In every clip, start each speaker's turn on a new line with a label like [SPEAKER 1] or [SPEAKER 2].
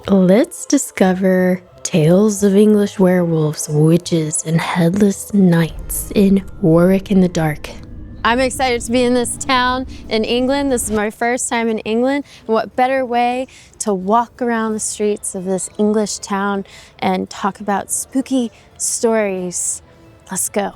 [SPEAKER 1] Let's discover tales of English werewolves, witches, and headless knights in Warwick in the Dark. I'm excited to be in this town in England. This is my first time in England. And what better way to walk around the streets of this English town and talk about spooky stories. Let's go.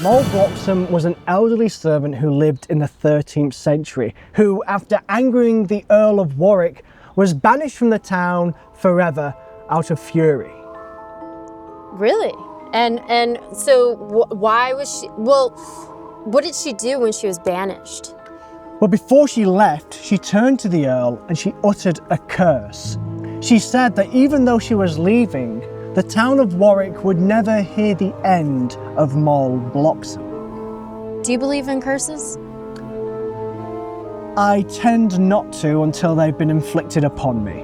[SPEAKER 2] Moll Bloxom was an elderly servant who lived in the 13th century, who, after angering the Earl of Warwick, was banished from the town forever out of fury.
[SPEAKER 1] Really? And so why was she, well, what did she do when she was banished?
[SPEAKER 2] Well, before she left, she turned to the Earl and she uttered a curse. She said that even though she was leaving, the town of Warwick would never hear the end of Moll Bloxom.
[SPEAKER 1] Do you believe in curses?
[SPEAKER 2] I tend not to until they've been inflicted upon me.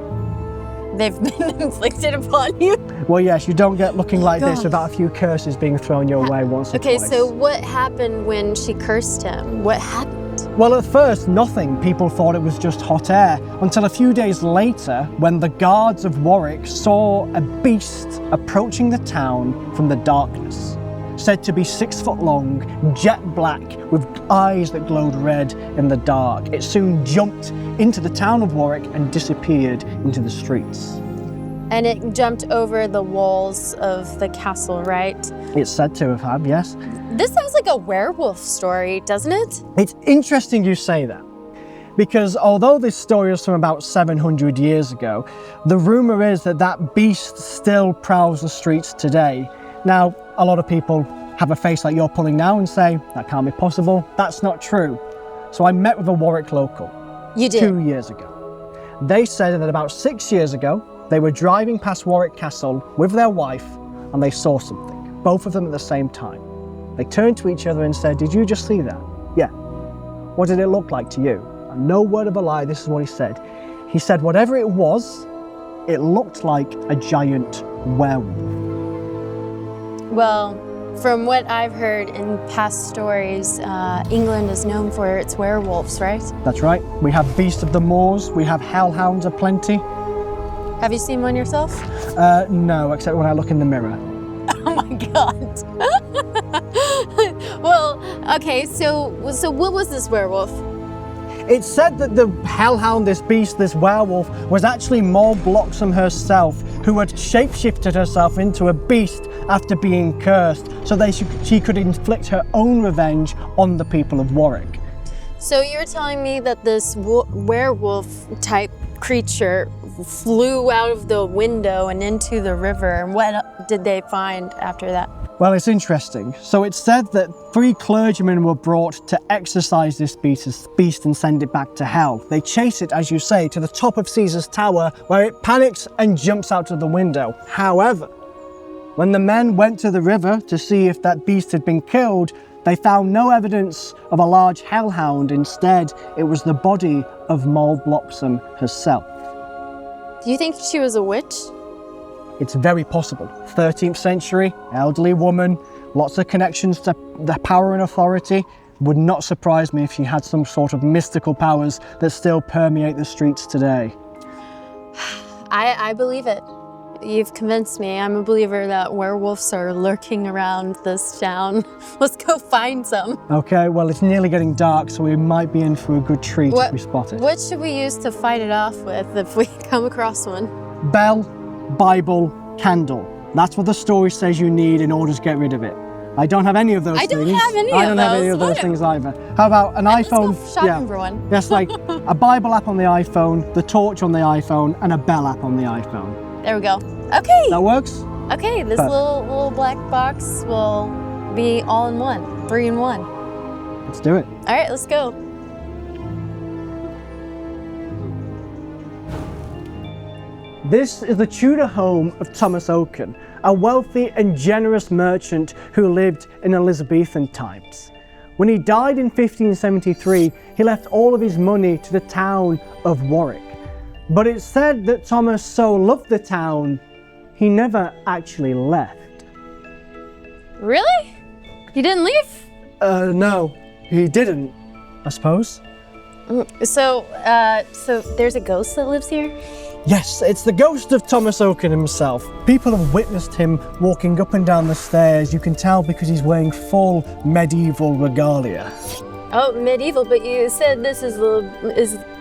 [SPEAKER 1] They've been inflicted upon you?
[SPEAKER 2] Well, yes, you don't get looking like this without a few curses being thrown your way once or twice.
[SPEAKER 1] Okay, so what happened when she cursed him? What happened?
[SPEAKER 2] Well, at first, nothing. People thought it was just hot air, until a few days later, when the guards of Warwick saw a beast approaching the town from the darkness. Said to be 6 foot long, jet black, with eyes that glowed red in the dark. It soon jumped into the town of Warwick and disappeared into the streets.
[SPEAKER 1] And it jumped over the walls of the castle, right?
[SPEAKER 2] It's said to have, yes.
[SPEAKER 1] This sounds like a werewolf story, doesn't it?
[SPEAKER 2] It's interesting you say that, because although this story is from about 700 years ago, the rumour is that that beast still prowls the streets today. Now, a lot of people have a face like you're pulling now and say, that can't be possible. That's not true. So I met with a Warwick local.
[SPEAKER 1] You did?
[SPEAKER 2] 2 years ago. They said that about 6 years ago, they were driving past Warwick Castle with their wife and they saw something, both of them at the same time. They turned to each other and said, "Did you just see that?" "Yeah." "What did it look like to you?" And no word of a lie, this is what he said. He said, whatever it was, it looked like a giant werewolf.
[SPEAKER 1] Well, from what I've heard in past stories, England is known for its werewolves, right?
[SPEAKER 2] That's right. We have beasts of the moors, we have hellhounds aplenty.
[SPEAKER 1] Have you seen one yourself?
[SPEAKER 2] No, except when I look in the mirror.
[SPEAKER 1] Oh my God. Well, okay, so what was this werewolf?
[SPEAKER 2] It's said that the hellhound, this beast, this werewolf, was actually Moll Bloxom herself, who had shapeshifted herself into a beast after being cursed, so she could inflict her own revenge on the people of Warwick.
[SPEAKER 1] So you're telling me that this werewolf-type creature flew out of the window and into the river, and what did they find after that?
[SPEAKER 2] Well, it's interesting. So it's said that 3 clergymen were brought to exorcise this beast and send it back to hell. They chase it, as you say, to the top of Caesar's Tower, where it panics and jumps out of the window. However, when the men went to the river to see if that beast had been killed, they found no evidence of a large hellhound. Instead, it was the body of Moll Bloxom herself.
[SPEAKER 1] Do you think she was a witch?
[SPEAKER 2] It's very possible. 13th century, elderly woman, lots of connections to the power and authority. Would not surprise me if she had some sort of mystical powers that still permeate the streets today.
[SPEAKER 1] I believe it. You've convinced me. I'm a believer that werewolves are lurking around this town. Let's go find some.
[SPEAKER 2] Okay, well, it's nearly getting dark, so we might be in for a good treat if we spot it.
[SPEAKER 1] What should we use to fight it off with if we come across one?
[SPEAKER 2] Bell, Bible, candle. That's what the story says you need in order to get rid of it. I don't have any of those things.
[SPEAKER 1] I don't have any
[SPEAKER 2] I don't
[SPEAKER 1] of
[SPEAKER 2] have any
[SPEAKER 1] those.
[SPEAKER 2] of those
[SPEAKER 1] What?
[SPEAKER 2] things either. How about an iPhone?
[SPEAKER 1] Let's go shopping for one.
[SPEAKER 2] Yes, like a Bible app on the iPhone, the torch on the iPhone, and a bell app on the iPhone.
[SPEAKER 1] There we go. Okay.
[SPEAKER 2] That works?
[SPEAKER 1] Okay, this
[SPEAKER 2] Perfect.
[SPEAKER 1] little black box will be all in one, 3 in 1.
[SPEAKER 2] Let's do it.
[SPEAKER 1] All right, let's go.
[SPEAKER 2] This is the Tudor home of Thomas Oken, a wealthy and generous merchant who lived in Elizabethan times. When he died in 1573, he left all of his money to the town of Warwick. But it's said that Thomas so loved the town, he never actually left.
[SPEAKER 1] Really? You didn't leave?
[SPEAKER 2] No, he didn't, I suppose.
[SPEAKER 1] So there's a ghost that lives here?
[SPEAKER 2] Yes, it's the ghost of Thomas Oken himself. People have witnessed him walking up and down the stairs. You can tell because he's wearing full medieval regalia.
[SPEAKER 1] Oh, medieval, but you said this is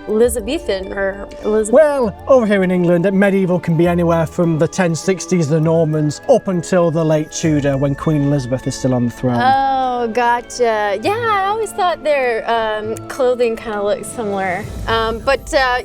[SPEAKER 1] Elizabethan or Elizabeth.
[SPEAKER 2] Well, over here in England, medieval can be anywhere from the 1060s, the Normans, up until the late Tudor when Queen Elizabeth is still on the throne.
[SPEAKER 1] Oh, gotcha. Yeah, I always thought their clothing kind of looked similar.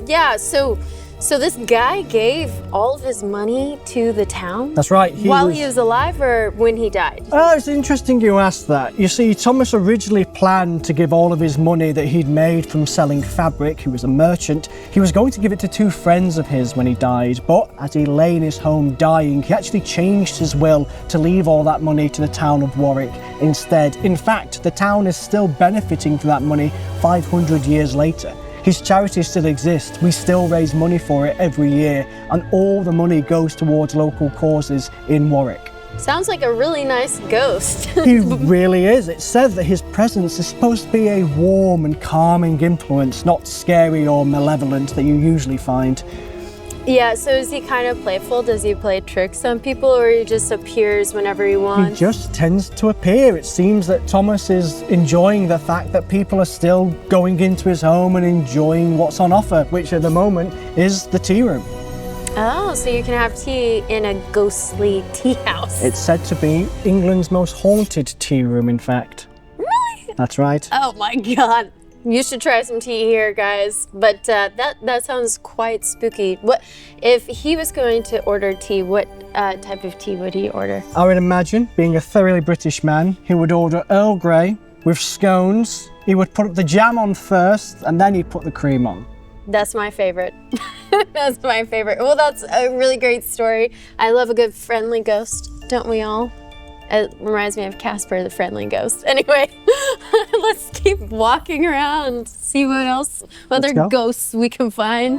[SPEAKER 1] Yeah, so this guy gave all of his money to the town?
[SPEAKER 2] That's right.
[SPEAKER 1] While he was alive or when he died?
[SPEAKER 2] Oh, it's interesting you asked that. You see, Thomas originally planned to give all of his money that he'd made from selling fabric. He was a merchant. He was going to give it to 2 friends of his when he died, but as he lay in his home dying, he actually changed his will to leave all that money to the town of Warwick instead. In fact, the town is still benefiting from that money 500 years later. His charity still exists. We still raise money for it every year, and all the money goes towards local causes in Warwick.
[SPEAKER 1] Sounds like a really nice ghost.
[SPEAKER 2] He really is. It says that his presence is supposed to be a warm and calming influence, not scary or malevolent that you usually find.
[SPEAKER 1] Yeah, so is he kind of playful? Does he play tricks on people, or he just appears whenever he wants?
[SPEAKER 2] He just tends to appear. It seems that Thomas is enjoying the fact that people are still going into his home and enjoying what's on offer, which at the moment is the tea room.
[SPEAKER 1] Oh, so you can have tea in a ghostly tea house.
[SPEAKER 2] It's said to be England's most haunted tea room, in fact.
[SPEAKER 1] Really?
[SPEAKER 2] That's right.
[SPEAKER 1] Oh my God. You should try some tea here, guys. But that sounds quite spooky. What if he was going to order tea? What type of tea would he order?
[SPEAKER 2] I would imagine, being a thoroughly British man, he would order Earl Grey with scones. He would put the jam on first, and then he'd put the cream on.
[SPEAKER 1] That's my favorite. That's my favorite. Well, that's a really great story. I love a good friendly ghost, don't we all? It reminds me of Casper the Friendly Ghost. Anyway, let's keep walking around, see what other ghosts we can find.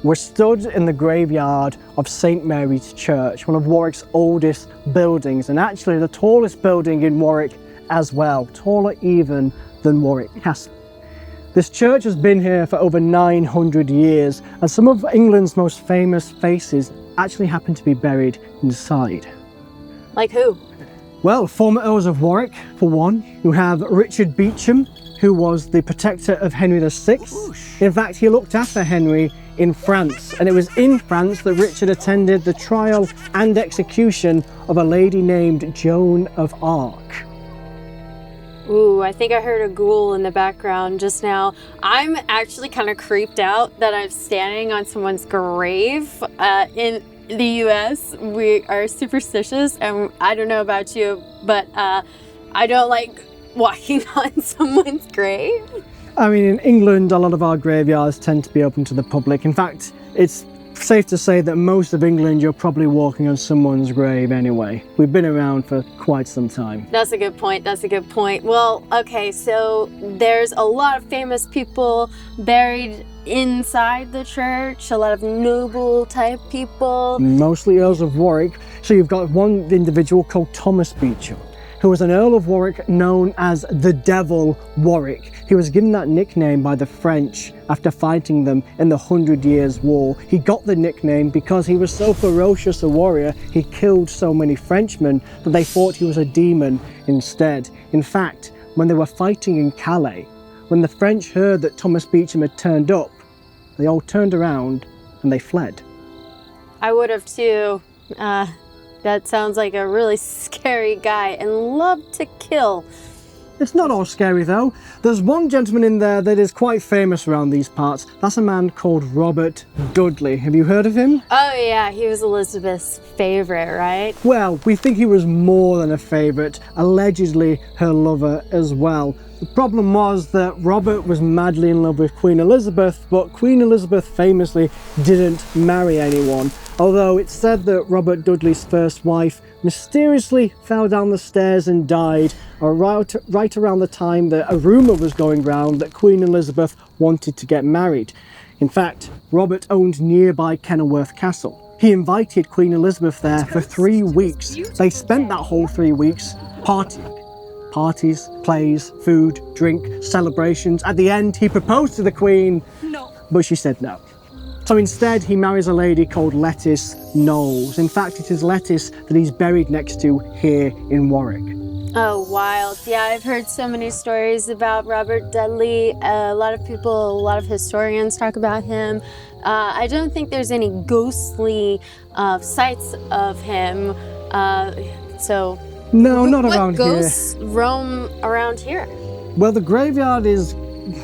[SPEAKER 2] We're stood in the graveyard of St Mary's Church, one of Warwick's oldest buildings, and actually the tallest building in Warwick as well, taller even than Warwick Castle. This church has been here for over 900 years, and some of England's most famous faces actually happen to be buried inside.
[SPEAKER 1] Like who?
[SPEAKER 2] Well, former Earls of Warwick, for one. You have Richard Beauchamp, who was the protector of Henry VI. In fact, he looked after Henry in France, and it was in France that Richard attended the trial and execution of a lady named Joan of Arc.
[SPEAKER 1] Ooh, I think I heard a ghoul in the background just now. I'm actually kind of creeped out that I'm standing on someone's grave. In the US, we are superstitious, and I don't know about you, but I don't like walking on someone's grave.
[SPEAKER 2] I mean, in England, a lot of our graveyards tend to be open to the public. In fact, it's safe to say that most of England, you're probably walking on someone's grave anyway. We've been around for quite some time.
[SPEAKER 1] That's a good point. That's a good point. Well, okay, so there's a lot of famous people buried inside the church, a lot of noble type people.
[SPEAKER 2] Mostly Earls of Warwick. So you've got one individual called Thomas Beauchamp, who was an Earl of Warwick known as the Devil Warwick. He was given that nickname by the French after fighting them in the 100 Years' War. He got the nickname because he was so ferocious a warrior, he killed so many Frenchmen that they thought he was a demon instead. In fact, when they were fighting in Calais, when the French heard that Thomas Beauchamp had turned up, they all turned around and they fled.
[SPEAKER 1] I would have too. That sounds like a really scary guy and love to kill.
[SPEAKER 2] It's not all scary though. There's one gentleman in there that is quite famous around these parts. That's a man called Robert Dudley. Have you heard of him?
[SPEAKER 1] Oh yeah, he was Elizabeth's favorite, right?
[SPEAKER 2] Well, we think he was more than a favourite, allegedly her lover as well. The problem was that Robert was madly in love with Queen Elizabeth, but Queen Elizabeth famously didn't marry anyone. Although it's said that Robert Dudley's first wife mysteriously fell down the stairs and died right around the time that a rumour was going round that Queen Elizabeth wanted to get married. In fact, Robert owned nearby Kenilworth Castle. He invited Queen Elizabeth there for 3 weeks. They spent that whole 3 weeks partying. Parties, plays, food, drink, celebrations. At the end, he proposed to the Queen, but she said no. So instead, he marries a lady called Lettice Knowles. In fact, it is Lettice that he's buried next to here in Warwick.
[SPEAKER 1] Oh, wild. Yeah, I've heard so many stories about Robert Dudley. A lot of historians talk about him. I don't think there's any ghostly sights of him.
[SPEAKER 2] No, not around here.
[SPEAKER 1] What ghosts roam around here?
[SPEAKER 2] Well, the graveyard is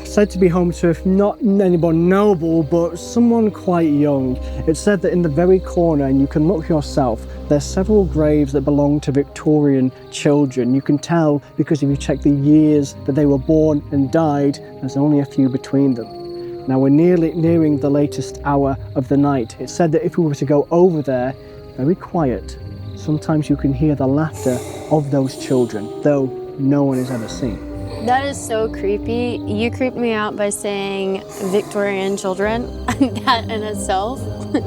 [SPEAKER 2] said to be home to, if not anyone noble, but someone quite young. It's said that in the very corner, and you can look yourself, there's several graves that belong to Victorian children. You can tell because if you check the years that they were born and died, there's only a few between them. Now we're nearing the latest hour of the night. It's said that if we were to go over there, very quiet, sometimes you can hear the laughter of those children, though no one is ever seen.
[SPEAKER 1] That is so creepy. You creeped me out by saying Victorian children. That in itself,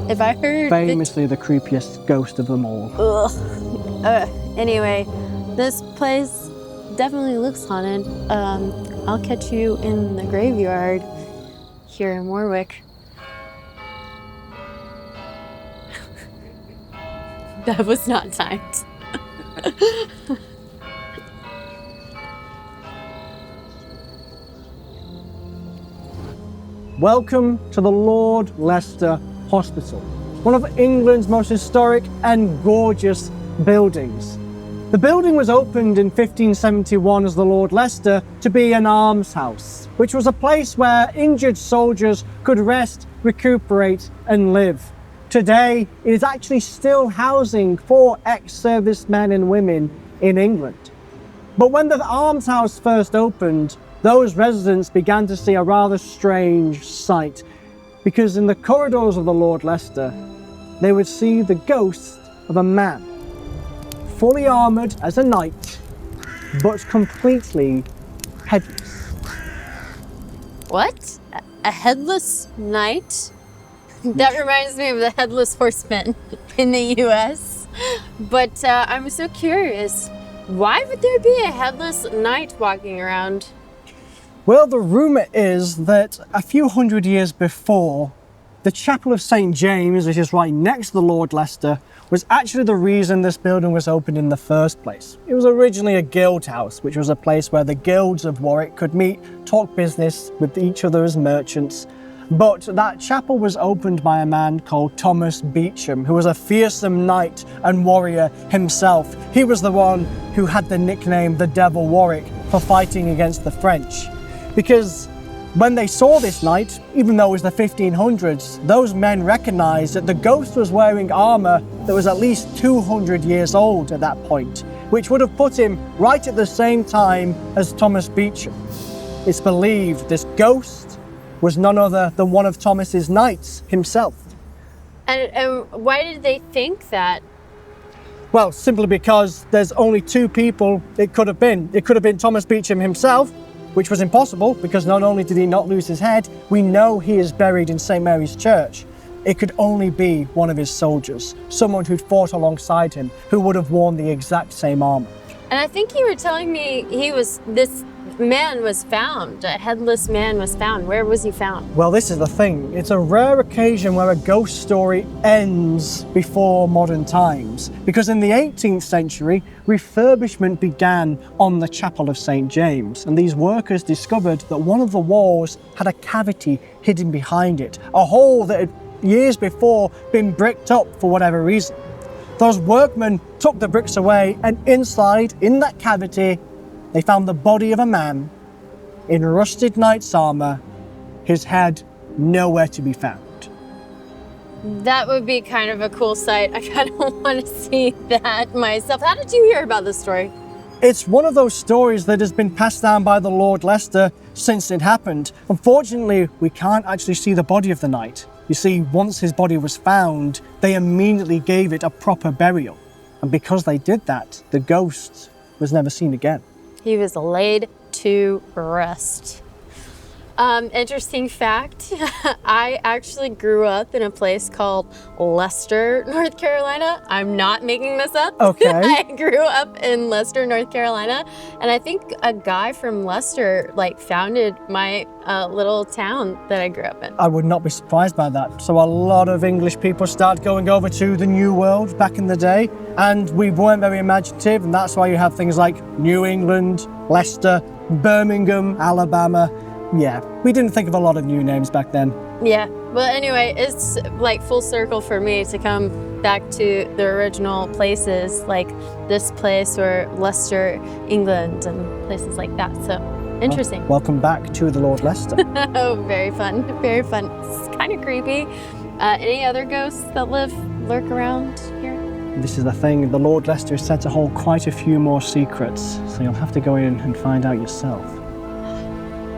[SPEAKER 1] if I heard...
[SPEAKER 2] Famously the creepiest ghost of them all.
[SPEAKER 1] Ugh. Anyway, this place definitely looks haunted. I'll catch you in the graveyard here in Warwick. That was not timed.
[SPEAKER 2] Welcome to the Lord Leicester Hospital, one of England's most historic and gorgeous buildings. The building was opened in 1571 as the Lord Leicester to be an almshouse, which was a place where injured soldiers could rest, recuperate and live. Today, it is actually still housing for ex-servicemen and women in England. But when the almshouse first opened, those residents began to see a rather strange sight, because in the corridors of the Lord Leicester, they would see the ghost of a man, fully armoured as a knight, but completely headless.
[SPEAKER 1] What? A headless knight? That reminds me of the Headless Horseman in the US. But I'm so curious, why would there be a headless knight walking around?
[SPEAKER 2] Well, the rumour is that a few hundred years before, the Chapel of St. James, which is right next to the Lord Leicester, was actually the reason this building was opened in the first place. It was originally a guild house, which was a place where the guilds of Warwick could meet, talk business with each other as merchants. But that chapel was opened by a man called Thomas Beauchamp, who was a fearsome knight and warrior himself. He was the one who had the nickname the Devil Warwick for fighting against the French. Because when they saw this knight, even though it was the 1500s, those men recognized that the ghost was wearing armor that was at least 200 years old at that point, which would have put him right at the same time as Thomas Beauchamp. It's believed this ghost was none other than one of Thomas's knights himself.
[SPEAKER 1] And why did they think that?
[SPEAKER 2] Well, simply because there's only two people it could have been. It could have been Thomas Beauchamp himself, which was impossible because not only did he not lose his head, we know he is buried in St. Mary's Church. It could only be one of his soldiers, someone who'd fought alongside him, who would have worn the exact same armor.
[SPEAKER 1] And I think you were telling me this man was found, a headless man was found. Where was he found?
[SPEAKER 2] Well, this is the thing. It's a rare occasion where a ghost story ends before modern times, because in the 18th century, refurbishment began on the Chapel of St. James, and these workers discovered that one of the walls had a cavity hidden behind it, a hole that had years before been bricked up for whatever reason. Those workmen took the bricks away, and inside, in that cavity, they found the body of a man in rusted knight's armour, his head nowhere to be found.
[SPEAKER 1] That would be kind of a cool sight. I kind of want to see that myself. How did you hear about this story?
[SPEAKER 2] It's one of those stories that has been passed down by the Lord Leicester since it happened. Unfortunately, we can't actually see the body of the knight. You see, once his body was found, they immediately gave it a proper burial. And because they did that, the ghost was never seen again.
[SPEAKER 1] He was laid to rest. Interesting fact, I actually grew up in a place called Leicester, North Carolina. I'm not making this up.
[SPEAKER 2] Okay.
[SPEAKER 1] I grew up in Leicester, North Carolina, and I think a guy from Leicester founded my little town that I grew up in.
[SPEAKER 2] I would not be surprised by that. So a lot of English people started going over to the New World back in the day, and we weren't very imaginative, and that's why you have things like New England, Leicester, Birmingham, Alabama. Yeah, we didn't think of a lot of new names back then.
[SPEAKER 1] Yeah, well anyway, it's full circle for me to come back to the original places, like this place or Leicester, England, and places like that, so interesting.
[SPEAKER 2] Well, welcome back to the Lord Leicester.
[SPEAKER 1] Oh, very fun, very fun. It's kind of creepy. Any other ghosts that lurk around here?
[SPEAKER 2] This is the thing, the Lord Leicester is said to hold quite a few more secrets, so you'll have to go in and find out yourself.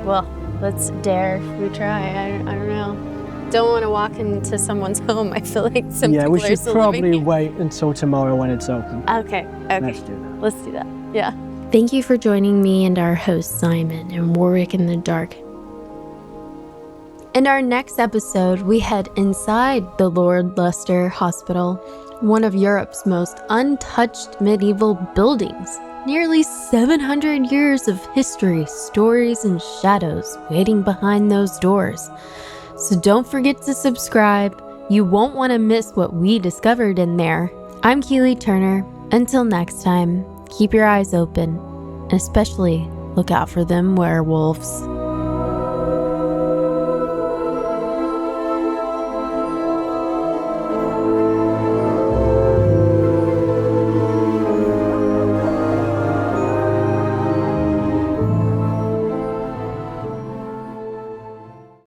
[SPEAKER 1] Well, let's dare we try. I don't know. Don't want to walk into someone's home. I feel like some
[SPEAKER 2] Yeah,
[SPEAKER 1] people
[SPEAKER 2] we
[SPEAKER 1] are
[SPEAKER 2] should
[SPEAKER 1] still
[SPEAKER 2] probably
[SPEAKER 1] living here.
[SPEAKER 2] wait until tomorrow when it's open.
[SPEAKER 1] Okay.
[SPEAKER 2] Let's do that.
[SPEAKER 1] Let's do that. Yeah.
[SPEAKER 3] Thank you for joining me and our host Simon in Warwick in the Dark. In our next episode, we head inside the Lord Leicester Hospital, one of Europe's most untouched medieval buildings. Nearly 700 years of history, stories, and shadows waiting behind those doors. So don't forget to subscribe. You won't want to miss what we discovered in there. I'm Keely Turner. Until next time, keep your eyes open, and especially look out for them werewolves.